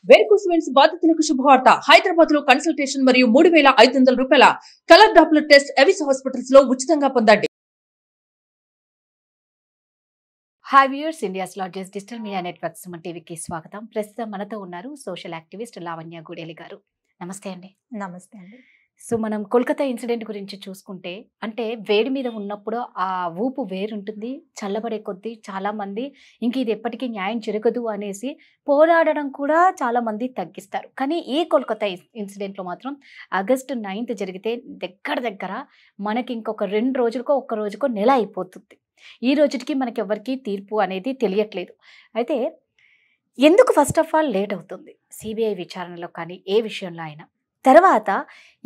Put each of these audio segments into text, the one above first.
Varicose veins బాధితులకు శుభవార్త. హైదరాబాద్ లో కన్సల్టేషన్ మరియు 3,500 రూపాయల colour Doppler test Avis hospitals లో ఉచితంగా పొందండి. Hi viewers, India's largest digital media network Suman టీవీకి స్వాగతం. ప్రస్తుతం మనతో ఉన్నారు సోషల్ యాక్టివిస్ట్ లావణ్య గుడేలి గారు. నమస్తే అండి. నమస్తే అండి. సో మనం కోల్కతా ఇన్సిడెంట్ గురించి చూసుకుంటే, అంటే వేడి మీద ఉన్నప్పుడు ఆ ఊపు వేరుంటుంది, చల్లబడే కొద్దీ చాలామంది ఇంక ఇది ఎప్పటికీ న్యాయం జరగదు అనేసి పోరాడడం కూడా చాలామంది తగ్గిస్తారు. కానీ ఈ కోల్కతా ఇన్సిడెంట్లో మాత్రం ఆగస్టు 9th జరిగితే దగ్గర మనకి ఇంకొక 2 రోజులకో 1 రోజుకో నెల అయిపోతుంది. ఈ రోజుకి మనకి ఎవరికి తీర్పు అనేది తెలియట్లేదు. అయితే ఎందుకు ఫస్ట్ ఆఫ్ ఆల్ లేట్ అవుతుంది సిబిఐ విచారణలో కానీ ఏ విషయంలో అయినా? తర్వాత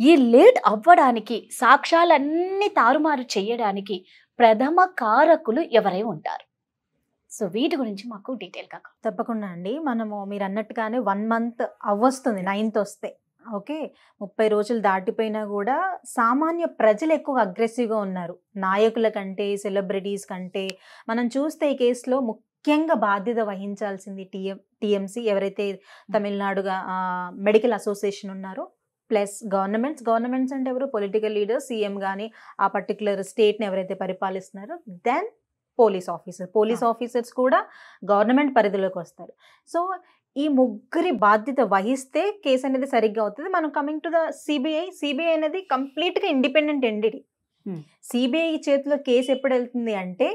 ఈ లేట్ అవ్వడానికి, సాక్ష్యాలన్నీ తారుమారు చేయడానికి ప్రథమ కారకులు ఎవరై ఉంటారు? సో వీటి గురించి మాకు డీటెయిల్గా. తప్పకుండా అండి. మీరు అన్నట్టుగానే 1 month అవ్వస్తుంది 9th వస్తే. ఓకే, 30 రోజులు దాటిపోయినా కూడా సామాన్య ప్రజలు ఎక్కువ అగ్రెసివ్గా ఉన్నారు నాయకుల కంటే, సెలబ్రిటీస్ కంటే. మనం చూస్తే ఈ కేసులో ముఖ్యంగా బాధ్యత వహించాల్సింది టీఎంసీ, ఎవరైతే తమిళనాడుగా మెడికల్ అసోసియేషన్ ఉన్నారో, ప్లస్ గవర్నమెంట్స్ అంటే ఎవరు? పొలిటికల్ లీడర్స్, సీఎం కానీ ఆ పర్టికులర్ స్టేట్ని ఎవరైతే పరిపాలిస్తున్నారో, దెన్ పోలీస్ ఆఫీసర్స్ కూడా గవర్నమెంట్ పరిధిలోకి వస్తారు. సో ఈ ముగ్గురి బాధ్యత వహిస్తే కేసు అనేది సరిగ్గా అవుతుంది. మనం కమింగ్ టు ద సిబిఐ అనేది కంప్లీట్గా ఇండిపెండెంట్ ఎంటిటీ. సిబిఐ చేతిలో కేసు ఎప్పుడు వెళ్తుంది అంటే,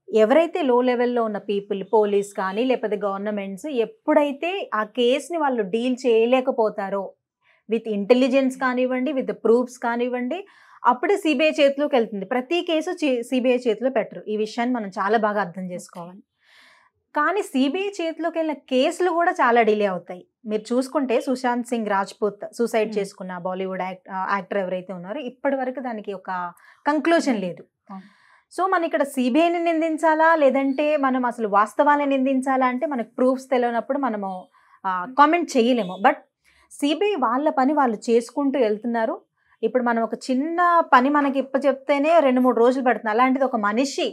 ఎవరైతే లో లెవెల్లో ఉన్న పీపుల్, పోలీస్ కానీ లేకపోతే గవర్నమెంట్స్, ఎప్పుడైతే ఆ కేసుని వాళ్ళు డీల్ చేయలేకపోతారో, విత్ ఇంటెలిజెన్స్ కానివ్వండి, విత్ ప్రూఫ్స్ కానివ్వండి, అప్పుడే సిబిఐ చేతిలోకి వెళ్తుంది. ప్రతి కేసు సిబిఐ చేతిలో పెట్టరు. ఈ విషయాన్ని మనం చాలా బాగా అర్థం చేసుకోవాలి. కానీ సిబిఐ చేతిలోకి వెళ్ళిన కేసులు కూడా చాలా డిలే అవుతాయి. మీరు చూసుకుంటే సుశాంత్ సింగ్ రాజ్పూత్ సూసైడ్ చేసుకున్న బాలీవుడ్ యాక్టర్ ఎవరైతే ఉన్నారో, ఇప్పటి వరకు దానికి ఒక కంక్లూజన్ లేదు. సో మనం ఇక్కడ సిబిఐని నిందించాలా, లేదంటే మనం అసలు వాస్తవాన్ని నిందించాలా అంటే మనకు ప్రూఫ్స్ తెలియనప్పుడు మనము కామెంట్ చేయలేము. బట్ సిబిఐ వాళ్ళ పని వాళ్ళు చేసుకుంటూ వెళ్తున్నారు. ఇప్పుడు మనం ఒక చిన్న పని మనకి చెప్తేనే 2-3 రోజులు పడుతుంది. అలాంటిది ఒక మనిషి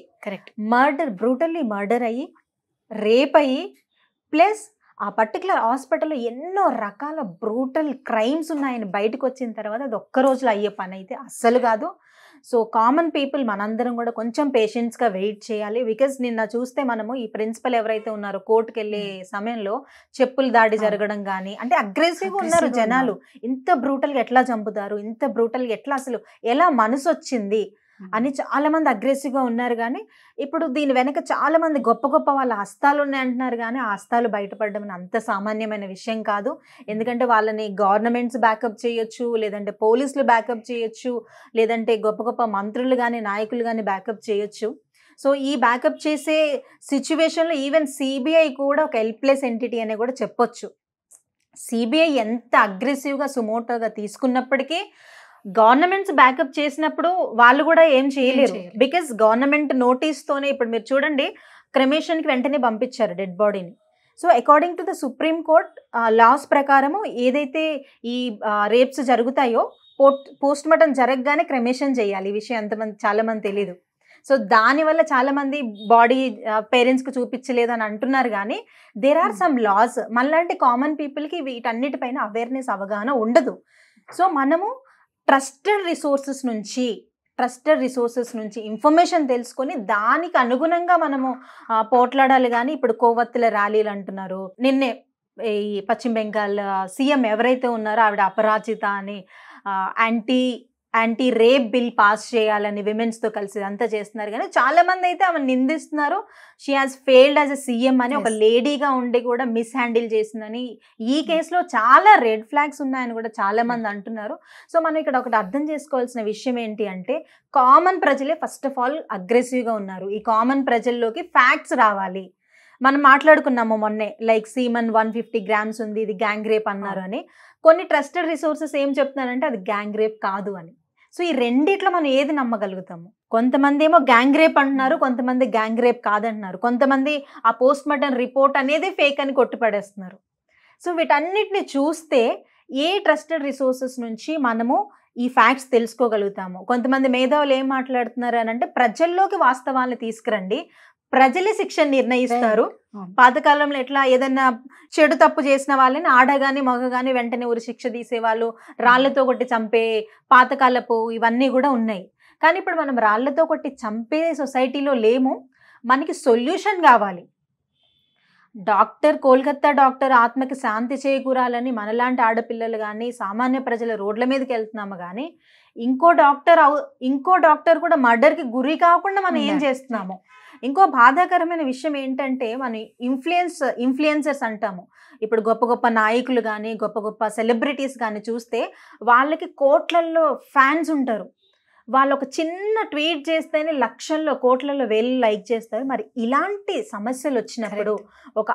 బ్రూటల్లీ మర్డర్ అయ్యి, రేప్ అయ్యి, ప్లస్ ఆ పర్టికులర్ హాస్పిటల్లో ఎన్నో రకాల బ్రూటల్ క్రైమ్స్ ఉన్నాయని బయటకు వచ్చిన తర్వాత అది ఒక్క రోజులో అయ్యే పని అయితే అస్సలు కాదు. సో కామన్ పీపుల్ మనందరం కూడా కొంచెం పేషెన్స్గా వెయిట్ చేయాలి. బికాజ్ నిన్న చూస్తే మనము ఈ ప్రిన్సిపల్ ఎవరైతే ఉన్నారో కోర్టుకు వెళ్ళే సమయంలో చెప్పులు దాడి జరగడం కానీ, అంటే అగ్రెసివ్గా ఉన్నారు జనాలు. ఇంత బ్రూటల్గా ఎట్లా చంపుతారు, ఇంత బ్రూటల్గా ఎట్లా, అసలు ఎలా మనసు వచ్చింది అని చాలా మంది అగ్రెసివ్గా ఉన్నారు. కానీ ఇప్పుడు దీని వెనక చాలా మంది గొప్ప వాళ్ళ హస్తాలు ఉన్నాయి అంటున్నారు. కానీ ఆ హస్తాలు బయటపడడం అంత సామాన్యమైన విషయం కాదు. ఎందుకంటే వాళ్ళని గవర్నమెంట్స్ బ్యాకప్ చేయొచ్చు, లేదంటే పోలీసులు బ్యాకప్ చేయొచ్చు, లేదంటే గొప్ప మంత్రులు కానీ నాయకులు కానీ బ్యాకప్ చేయొచ్చు. సో ఈ బ్యాకప్ చేసే సిచ్యువేషన్లో ఈవెన్ సిబిఐ కూడా ఒక హెల్ప్లెస్ ఎంటిటీ అనే కూడా చెప్పొచ్చు. సిబిఐ ఎంత అగ్రెసివ్గా సుమోటోగా తీసుకున్నప్పటికీ గవర్నమెంట్స్ బ్యాకప్ చేసినప్పుడు వాళ్ళు కూడా ఏం చేయలేరు. బికాస్ గవర్నమెంట్ నోటీస్తోనే, ఇప్పుడు మీరు చూడండి, క్రెమేషన్కి వెంటనే పంపించారు డెడ్ బాడీని. So according to the supreme court laws ప్రకారము ఏదైతే ఈ రేప్స్ జరుగుతాయో పోస్ట్ మార్టం జరగగానే క్రెమేషన్ చేయాలి. ఈ విషయం చాలా మంది తెలీదు. సో దానివల్ల చాలా మంది బాడీ పేరెంట్స్కి చూపించలేదు అని అంటున్నారు. కానీ దేర్ ఆర్ సమ్ లాస్. మనలాంటి కామన్ పీపుల్కి వీటన్నిటిపైన అవేర్నెస్, అవగాహన ఉండదు. సో మనము ట్రస్టెడ్ రిసోర్సెస్ నుంచి ఇన్ఫర్మేషన్ తెలుసుకొని దానికి అనుగుణంగా మనము పోట్లాడాలి. కానీ ఇప్పుడు కోవత్తుల ర్యాలీలు అంటున్నారు. నిన్నే ఈ పశ్చిమ బెంగాల్ సీఎం ఎవరైతే ఉన్నారో ఆవిడ అపరాజిత అని యాంటీ రేప్ బిల్ పాస్ చేయాలని విమెన్స్తో కలిసి అంతా చేస్తున్నారు. కానీ చాలా మంది అయితే ఆమె నిందిస్తున్నారు. She has failed as a CM అని, ఒక లేడీగా ఉండి కూడా మిస్ హ్యాండిల్ చేసిందని. ఈ కేసులో చాలా రెడ్ ఫ్లాగ్స్ ఉన్నాయని కూడా చాలా మంది అంటున్నారు. సో మనం ఇక్కడ ఒకటి అర్థం చేసుకోవాల్సిన విషయం ఏంటి అంటే, కామన్ ప్రజలే ఫస్ట్ ఆఫ్ ఆల్ అగ్రెసివ్గా ఉన్నారు. ఈ కామన్ ప్రజల్లోకి ఫ్యాక్ట్స్ రావాలి. మనం మాట్లాడుకున్నాము మొన్నే, లైక్ సీమన్ 150 grams ఉంది, ఇది గ్యాంగ్ రేప్ అన్నారు అని. కొన్ని ట్రస్టెడ్ రిసోర్సెస్ ఏం చెప్తున్నారంటే అది గ్యాంగ్ రేప్ కాదు అని. సో ఈ రెండిట్లో మనం ఏది నమ్మగలుగుతాము? కొంతమంది ఏమో గ్యాంగ్ రేప్ అంటున్నారు, కొంతమంది గ్యాంగ్ రేప్ కాదంటున్నారు, కొంతమంది ఆ పోస్ట్ మార్టం రిపోర్ట్ అనేది ఫేక్ అని కొట్టిపడేస్తున్నారు. సో వీటన్నిటిని చూస్తే ఏ ట్రస్టెడ్ రిసోర్సెస్ నుంచి మనము ఈ ఫ్యాక్ట్స్ తెలుసుకోగలుగుతాము? కొంతమంది మేధావులు ఏం మాట్లాడుతున్నారు అని అంటే, ప్రజల్లోకి వాస్తవాలను తీసుకురండి, ప్రజలే శిక్ష నిర్ణయిస్తారు. పాతకాలంలో ఎట్లా ఏదైనా చెడు తప్పు చేసిన వాళ్ళని ఆడగాని మగగాని వెంటనే ఊరి శిక్ష తీసేవాళ్ళు, రాళ్లతో కొట్టి చంపే పాతకాలపు ఇవన్నీ కూడా ఉన్నాయి. కానీ ఇప్పుడు మనం రాళ్లతో కొట్టి చంపే సొసైటీలో లేము. మనకి సొల్యూషన్ కావాలి. డాక్టర్, కోల్కత్తా డాక్టర్ ఆత్మకి శాంతి చేకూరాలని మనలాంటి ఆడపిల్లలు కానీ సామాన్య ప్రజల రోడ్ల మీదకి వెళ్తున్నాము, కానీ ఇంకో డాక్టర్ కూడా మర్డర్కి గురి కాకుండా మనం ఏం చేస్తున్నాము. ఇంకో బాధాకరమైన విషయం ఏంటంటే, మన ఇన్ఫ్లుయెన్సర్స్ అంటాము. ఇప్పుడు గొప్ప గొప్ప నాయకులు కానీ గొప్ప గొప్ప సెలబ్రిటీస్ కానీ చూస్తే వాళ్ళకి కోట్లల్లో ఫ్యాన్స్ ఉంటారు. వాళ్ళు ఒక చిన్న ట్వీట్ చేస్తేనే లక్షల్లో కోట్లలో వేలు లైక్ చేస్తారు. మరి ఇలాంటి సమస్యలు వచ్చినప్పుడు ఒక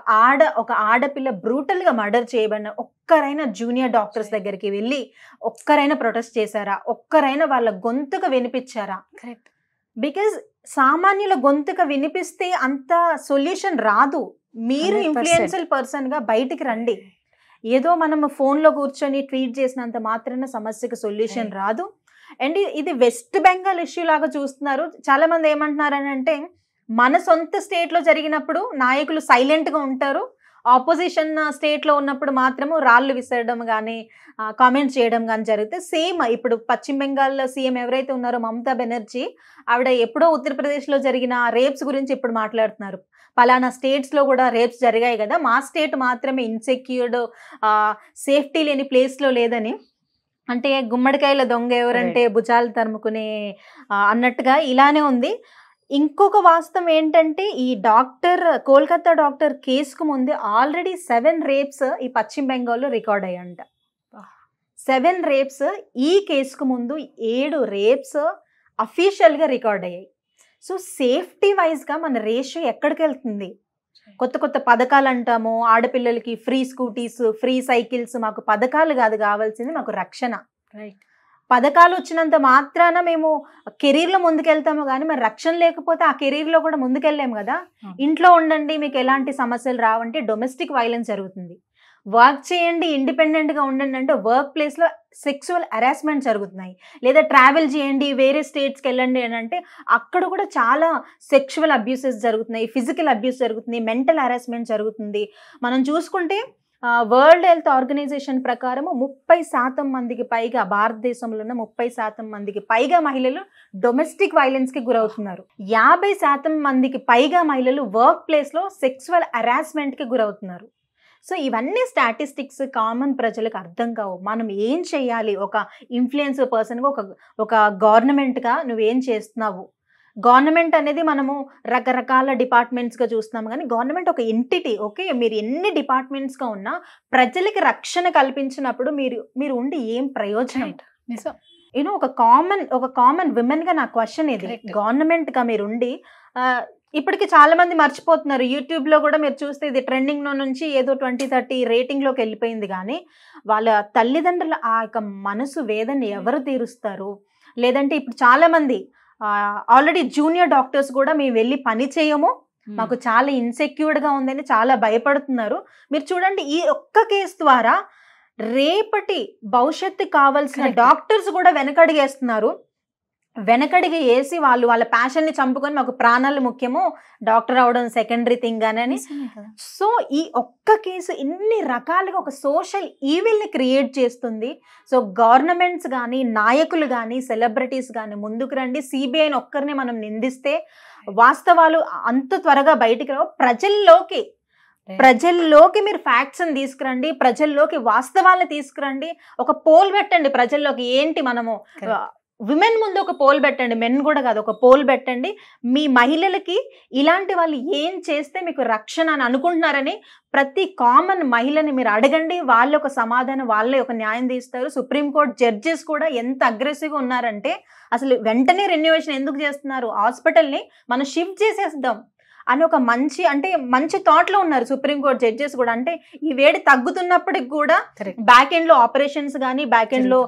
ఆడపిల్ల బ్రూటల్గా మర్డర్ చేయబడిన ఒక్కరైనా జూనియర్ డాక్టర్స్ దగ్గరికి వెళ్ళి ఒక్కరైనా ప్రొటెస్ట్ చేశారా? ఒక్కరైనా వాళ్ళ గొంతుక వినిపించారా? కరెక్ట్. బికాజ్ సామాన్యుల గొంతుక వినిపిస్తే అంత సొల్యూషన్ రాదు. మీరు 100% ఇన్ఫ్లుయెన్షియల్ పర్సన్గా బయటికి రండి. ఏదో మనం ఫోన్లో కూర్చొని ట్వీట్ చేసినంత మాత్రాన సమస్యకు సొల్యూషన్ రాదు. అండ్ ఇది వెస్ట్ బెంగాల్ ఇష్యూ లాగా చూస్తున్నారు. చాలా మంది ఏమంటున్నారు అని అంటే, మన సొంత స్టేట్లో జరిగినప్పుడు నాయకులు సైలెంట్గా ఉంటారు, ఆపోజిషన్ స్టేట్లో ఉన్నప్పుడు మాత్రము రాళ్ళు విసరడం కానీ కామెంట్స్ చేయడం కానీ జరిగితే సేమ్. ఇప్పుడు పశ్చిమ బెంగాల్ సీఎం ఎవరైతే ఉన్నారో మమతా బెనర్జీ, ఆవిడ ఎప్పుడో ఉత్తరప్రదేశ్లో జరిగిన రేప్స్ గురించి ఇప్పుడు మాట్లాడుతున్నారు. పలానా స్టేట్స్లో కూడా రేప్స్ జరిగాయి కదా, మా స్టేట్ మాత్రమే ఇన్సెక్యూర్డ్, సేఫ్టీ లేని ప్లేస్లో లేదని. అంటే గుమ్మడికాయల దొంగ ఎవరంటే భుజాలు తరుముకునే అన్నట్టుగా ఇలానే ఉంది. ఇంకొక వాస్తవం ఏంటంటే, ఈ కోల్కత్తా డాక్టర్ కేసుకు ముందు ఆల్రెడీ 7 రేప్స్ ఈ పశ్చిమ బెంగాల్లో రికార్డ్ అయ్యంట. 7 రేప్స్. ఈ కేసుకు ముందు 7 రేప్స్ అఫీషియల్గా రికార్డ్ అయ్యాయి. సో సేఫ్టీ వైజ్గా మన రేషియో ఎక్కడికి వెళ్తుంది? కొత్త కొత్త పథకాలు అంటాము, ఆడపిల్లలకి ఫ్రీ స్కూటీస్, ఫ్రీ సైకిల్స్. మాకు పథకాలు కాదు కావాల్సింది, మాకు రక్షణ. రైట్. పథకాలు వచ్చినంత మాత్రాన మేము కెరీర్లో ముందుకెళ్తాము, కానీ మరి రక్షణ లేకపోతే ఆ కెరీర్లో కూడా ముందుకెళ్ళాము కదా. ఇంట్లో ఉండండి, మీకు ఎలాంటి సమస్యలు రావంటే డొమెస్టిక్ వైలెన్స్ జరుగుతుంది. వర్క్ చేయండి, ఇండిపెండెంట్గా ఉండండి అంటే వర్క్ ప్లేస్లో సెక్సువల్ హెరాస్మెంట్ జరుగుతున్నాయి. లేదా ట్రావెల్ చేయండి, వేరే స్టేట్స్కి వెళ్ళండి అని అంటే అక్కడ కూడా చాలా సెక్షువల్ అబ్యూసెస్ జరుగుతున్నాయి, ఫిజికల్ అబ్యూస్ జరుగుతుంది, మెంటల్ హెరాస్మెంట్ జరుగుతుంది. మనం చూసుకుంటే వరల్డ్ హెల్త్ ఆర్గనైజేషన్ ప్రకారం 30% మందికి పైగా, భారతదేశంలో ఉన్న 30% మందికి పైగా మహిళలు డొమెస్టిక్ వైలెన్స్కి గురవుతున్నారు. 50% మందికి పైగా మహిళలు వర్క్ ప్లేస్లో సెక్సువల్ హెరాస్మెంట్కి గురవుతున్నారు. సో ఇవన్నీ స్టాటిస్టిక్స్ కామన్ ప్రజలకు అర్థం కావు. మనం ఏం చేయాలి? ఒక ఇన్ఫ్లుయెన్సర్ పర్సన్గా, ఒక గవర్నమెంట్గా నువ్వేం చేస్తున్నావు? గవర్నమెంట్ అనేది మనము రకరకాల డిపార్ట్మెంట్స్గా చూస్తున్నాము, కానీ గవర్నమెంట్ ఒక ఎంటిటీ. ఓకే, మీరు ఎన్ని డిపార్ట్మెంట్స్గా ఉన్నా ప్రజలకి రక్షణ కల్పించినప్పుడు మీరు ఉండి ఏం ప్రయోజనం? యూనో ఒక కామన్ విమెన్గా నా క్వశ్చన్ ఇది. గవర్నమెంట్గా మీరు ఉండి ఇప్పటికి చాలా మంది మర్చిపోతున్నారు. యూట్యూబ్లో కూడా మీరు చూస్తే ఇది ట్రెండింగ్లో నుంచి ఏదో 20-30 రేటింగ్లోకి వెళ్ళిపోయింది. కానీ వాళ్ళ తల్లిదండ్రుల ఆ యొక్క మనసు వేదన ఎవరు తీరుస్తారు? లేదంటే ఇప్పుడు చాలా మంది ఆల్రెడీ జూనియర్ డాక్టర్స్ కూడా మేము వెళ్ళి పని చేయము, మాకు చాలా ఇన్సెక్యూర్డ్గా ఉందని చాలా భయపడుతున్నారు. మీరు చూడండి, ఈ ఒక్క కేసు ద్వారా రేపటి భవిష్యత్తు కావాల్సిన డాక్టర్స్ కూడా వెనకడిగేస్తున్నారు. వెనకడిగి వేసి వాళ్ళ ప్యాషన్ని చంపుకొని మాకు ప్రాణాలు ముఖ్యము, డాక్టర్ అవడం సెకండరీ థింగ్ అని. సో ఈ ఒక్క కేసు ఇన్ని రకాలుగా ఒక సోషల్ ఈవిల్ని క్రియేట్ చేస్తుంది. సో గవర్నమెంట్స్ కానీ, నాయకులు కానీ, సెలబ్రిటీస్ కానీ ముందుకు రండి. సిబిఐని ఒక్కరిని మనం నిందిస్తే వాస్తవాలు అంత త్వరగా బయటికి రావు. ప్రజల్లోకి మీరు ఫ్యాక్ట్స్ని తీసుకురండి, ప్రజల్లోకి వాస్తవాలను తీసుకురండి. ఒక పోల్ పెట్టండి ప్రజల్లోకి. ఏంటి మనము విమెన్ ముందు ఒక పోల్ పెట్టండి, మెన్ కూడా కాదు, ఒక పోల్ పెట్టండి. మీ మహిళలకి ఇలాంటి వాళ్ళు ఏం చేస్తే మీకు రక్షణ అని అనుకుంటున్నారని ప్రతి కామన్ మహిళని మీరు అడగండి. వాళ్ళ ఒక సమాధానం, వాళ్ళే ఒక న్యాయం తీస్తారు. సుప్రీంకోర్టు జడ్జెస్ కూడా ఎంత అగ్రెసివ్గా ఉన్నారంటే, అసలు వెంటనే రెన్యువేషన్ ఎందుకు చేస్తున్నారు? హాస్పిటల్ని మనం షిఫ్ట్ చేసేద్దాం అని ఒక మంచి థాట్లో ఉన్నారు సుప్రీంకోర్టు జడ్జెస్ కూడా. అంటే ఈ వేడి తగ్గుతున్నప్పటికి కూడా బ్యాక్ ఎండ్ లో ఆపరేషన్స్ కానీ, బ్యాక్ ఎండ్ లో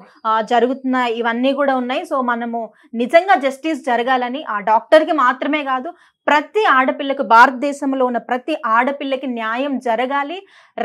జరుగుతున్న ఇవన్నీ కూడా ఉన్నాయి. సో మనము నిజంగా జస్టిస్ జరగాలని, ఆ డాక్టర్కి మాత్రమే కాదు ప్రతి ఆడపిల్లకు, భారతదేశంలో ఉన్న ప్రతి ఆడపిల్లకి న్యాయం జరగాలి,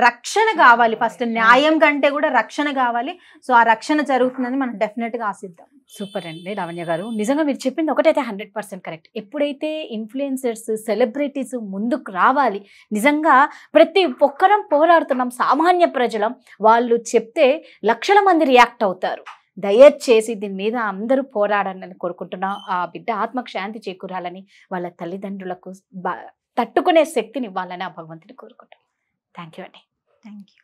రక్షణ కావాలి. ఫస్ట్ న్యాయం కంటే కూడా రక్షణ కావాలి. సో ఆ రక్షణ జరుగుతుందని మనం డెఫినెట్గా ఆశిద్దాం. సూపర్ అండి లావణ్య గారు. నిజంగా మీరు చెప్పింది ఒకటైతే 100% కరెక్ట్. ఎప్పుడైతే ఇన్ఫ్లుయెన్సర్స్, సెలబ్రిటీస్ ముందుకు రావాలి, నిజంగా ప్రతి ఒక్కరం పోరాడుతున్నాం, సామాన్య ప్రజలం, వాళ్ళు చెప్తే లక్షల మంది రియాక్ట్ అవుతారు. దయచేసి దీని మీద అందరూ పోరాడాలని కోరుకుంటున్నాం. ఆ బిడ్డ ఆత్మకు శాంతి చేకూరాలని, వాళ్ళ తల్లిదండ్రులకు తట్టుకునే శక్తిని ఇవ్వాలని ఆ భగవంతుని కోరుకుంటాం. థ్యాంక్ యూ అండి. Thank you.